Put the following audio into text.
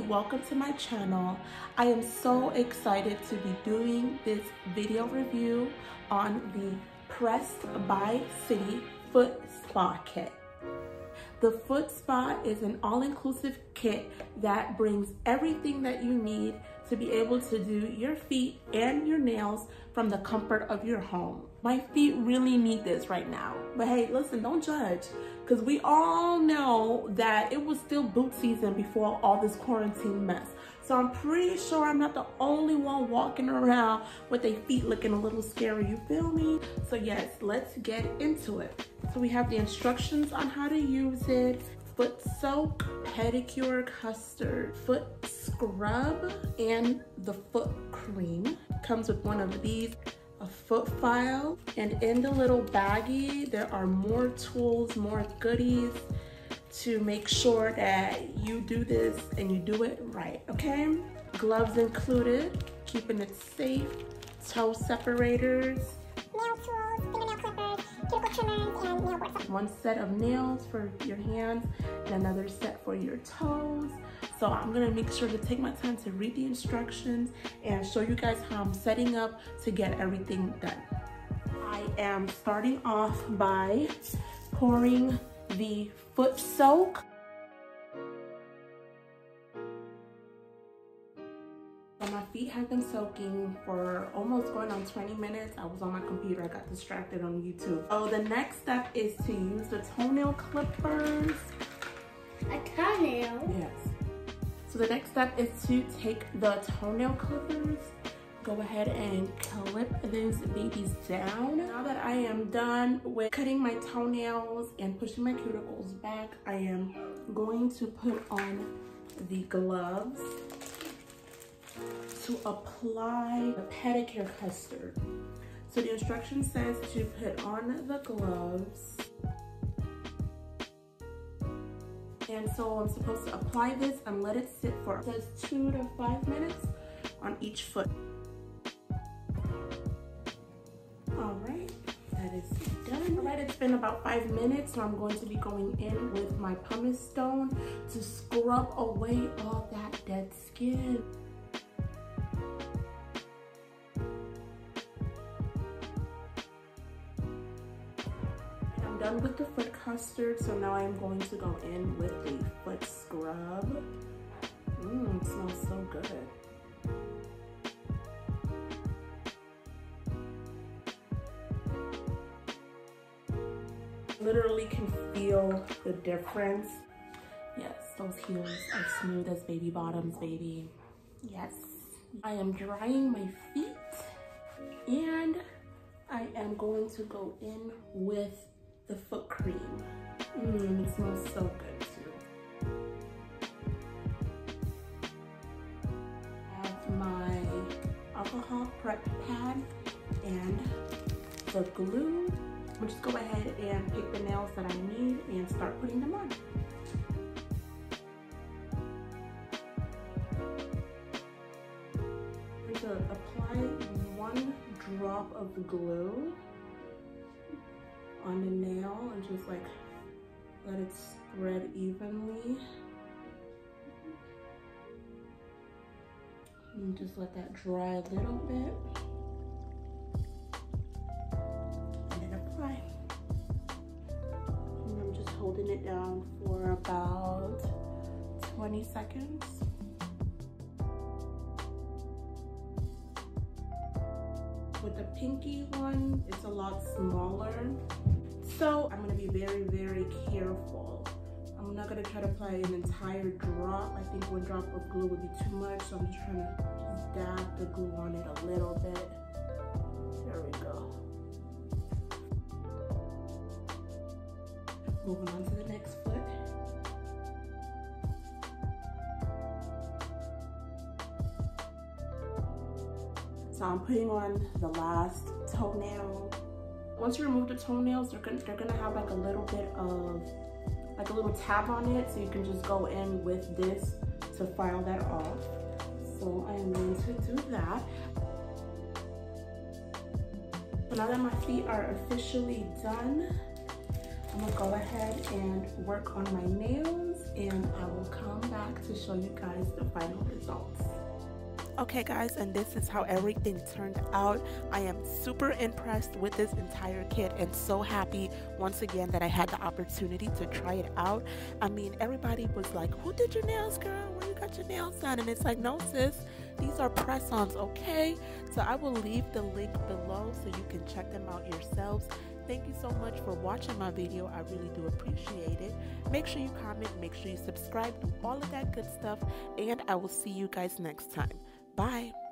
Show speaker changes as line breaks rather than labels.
welcome to my channel. I am so excited to be doing this video review on the Pressed by City Foot Spa Kit. The Foot Spa is an all-inclusive kit that brings everything that you need to be able to do your feet and your nails from the comfort of your home. My feet really need this right now. But hey, listen, don't judge, because we all know that it was still boot season before all this quarantine mess. So I'm pretty sure I'm not the only one walking around with their feet looking a little scary, you feel me? So yes, let's get into it. So we have the instructions on how to use it, foot soak, pedicure custard, foot scrub, and the foot cream. Comes with one of these, a foot file, and in the little baggie, there are more tools, more goodies to make sure that you do this and you do it right, okay? Gloves included, keeping it safe, toe separators,
nail tools, fingernail clippers, cuticle trimmers, and nail boards.
One set of nails for your hands and another set for your toes. So I'm gonna make sure to take my time to read the instructions and show you guys how I'm setting up to get everything done. I am starting off by pouring the foot soak. So my feet have been soaking for almost going on 20 minutes. I was on my computer, I got distracted on YouTube. Oh, the next step is to use the toenail clippers.
A toenail?
Yes. So the next step is to take the toenail clippers, go ahead and clip those babies down. Now that I am done with cutting my toenails and pushing my cuticles back, I am going to put on the gloves to apply the pedicure custard. So the instruction says to put on the gloves. And so I'm supposed to apply this and let it sit for, it says 2 to 5 minutes on each foot. All right, that is done. All right, it's been about 5 minutes, so I'm going to be going in with my pumice stone to scrub away all that dead skin. I'm done with the foot custard, so now I'm going to go in with the foot scrub. It smells so good. Literally can feel the difference. Yes, those heels are smooth as baby bottoms, baby. Yes. I am drying my feet and I am going to go in with the foot cream. It smells so good too. I have my alcohol prep pad and the glue. I'll just go ahead and pick the nails that I need and start putting them on. I'm going to apply 1 drop of glue on the nail and just like let it spread evenly. And just let that dry a little bit. Holding it down for about 20 seconds. With the pinky one, it's a lot smaller. So I'm gonna be very, very careful. I'm not gonna try to apply an entire drop. I think 1 drop of glue would be too much. So I'm just trying to just dab the glue on it a little bit. There we go. Moving on to the next foot. So I'm putting on the last toenail. Once you remove the toenails, they're gonna have like a little bit of, like a little tab on it, so you can just go in with this to file that off. So I am going to do that. So now that my feet are officially done, I'm gonna go ahead and work on my nails and I will come back to show you guys the final results. Okay guys, and this is how everything turned out. I am super impressed with this entire kit and so happy once again that I had the opportunity to try it out. I mean, everybody was like, who did your nails, girl? Where you got your nails done? And it's like, no sis, these are press-ons, okay? So I will leave the link below so you can check them out yourselves. Thank you so much for watching my video. I really do appreciate it. Make sure you comment, make sure you subscribe, do all of that good stuff, and I will see you guys next time. Bye.